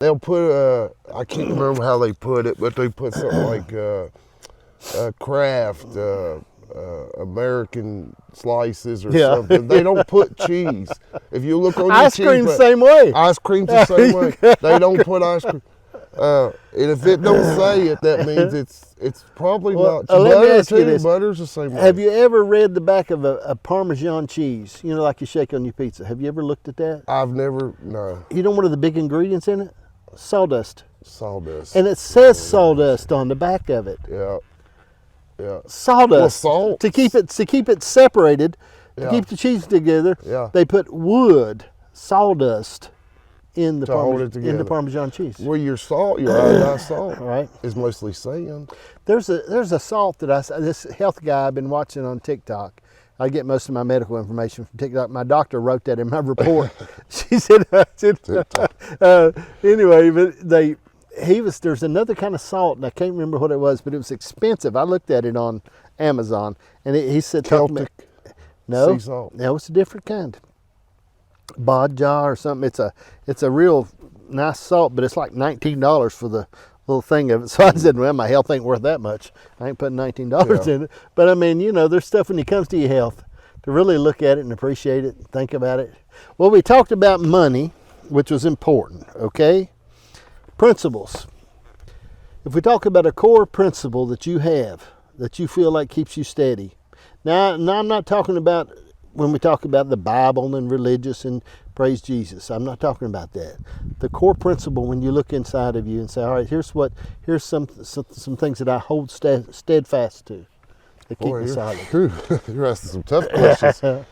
they'll put I can't remember how they put it, but they put something like Kraft American slices or something. They don't put cheese. If you look on ice the cream, cheese, same way. Ice cream's the same way. They don't put ice cream. And if it don't say it, that means it's probably not. Let me ask you this. Butter's the same way. Have you ever read the back of a Parmesan cheese? You know, like you shake on your pizza. Have you ever looked at that? I've never, no. You know what are the big ingredients in it? Sawdust. Sawdust. And it says sawdust on the back of it. Yeah. Yeah. Sawdust. Well, salt. To keep it separated, to Yeah. keep the cheese together. Yeah. They put wood, sawdust, in the Parmesan cheese. Well, your iodized salt, Right, is mostly sand. There's a salt that this health guy I've been watching on TikTok. I get most of my medical information from TikTok. My doctor wrote that in my report. She said, anyway, but there's another kind of salt, and I can't remember what it was, but it was expensive. I looked at it on Amazon, and he said, Celtic no, sea salt. No, it's a different kind. Bodja or something. It's a real nice salt, but it's like $19 for the little thing of it. So I said, well, my health ain't worth that much. I ain't putting $19 in it. But I mean, you know, there's stuff when it comes to your health to really look at it and appreciate it and think about it. Well, we talked about money, which was important, okay? Principles. If we talk about a core principle that you have, that you feel like keeps you steady. Now I'm not talking about when we talk about the Bible and religious and praise Jesus. I'm not talking about that. The core principle when you look inside of you and say, all right, here's some things that I hold steadfast to that keep me solid. You're asking some tough questions.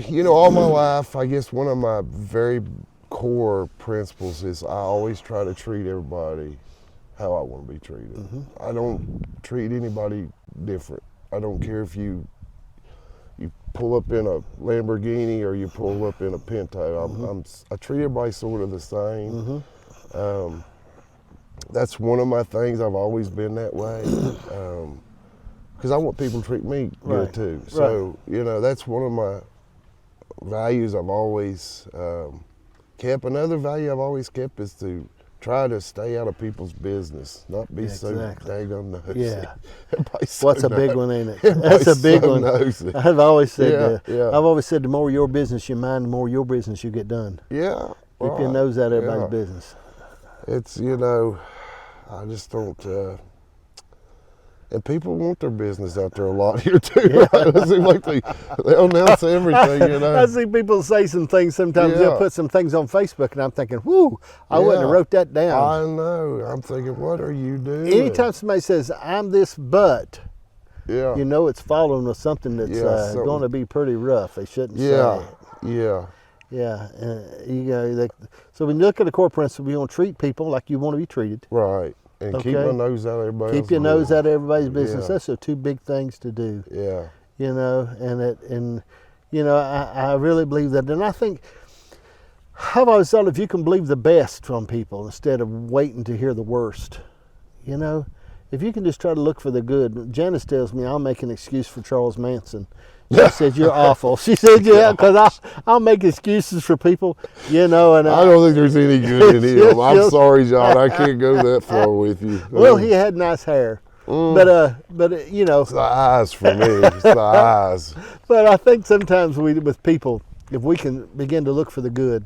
You know, all my life, I guess one of my very core principles is I always try to treat everybody how I want to be treated. Mm-hmm. I don't treat anybody different. I don't care if you pull up in a Lamborghini or you pull up in a Pinto. I treat everybody sort of the same. Mm-hmm. That's one of my things. I've always been that way because I want people to treat me good too. So you know, that's one of my values I've always kept. Another value I've always kept is to try to stay out of people's business, not be so daggone nosy. Yeah. What's a big one, ain't it? That's a big one. Nosy. I've always said that. Yeah. I've always said the more your business you mind, the more your business you get done. Yeah. Keep your nose out of everybody's business. It's, you know, I just don't, and people want their business out there a lot here too. Yeah. Right? It seems like they announce everything, you know. I see people say some things sometimes. They'll put some things on Facebook, and I'm thinking, whoo, I wouldn't have wrote that down. I know. I'm thinking, what are you doing? Anytime somebody says, I'm this but, yeah, you know it's following with something that's going to be pretty rough. They shouldn't say it. Yeah. Yeah. You know, so when you look at a core principle, you want to treat people like you want to be treated. Right. And keep my nose out of everybody else's business. Keep your nose out of everybody's business. Yeah. That's the two big things to do. Yeah. You know, and you know, I really believe that. And I think I've always thought if you can believe the best from people instead of waiting to hear the worst, you know, if you can just try to look for the good. Janice tells me I'll make an excuse for Charles Manson. She said, you're awful. She said, yeah, because I'll make excuses for people, you know. And I don't think there's any good in him. I'm sorry, John. I can't go that far with you. Well, he had nice hair. But you know. It's the eyes for me. It's the eyes. But I think sometimes with people, if we can begin to look for the good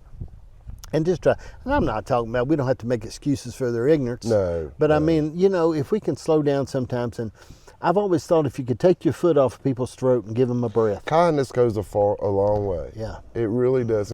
and just try, and I'm not talking about, we don't have to make excuses for their ignorance. No. But I mean, you know, if we can slow down sometimes, and I've always thought if you could take your foot off people's throat and give them a breath. Kindness goes a long way. Yeah. It really does.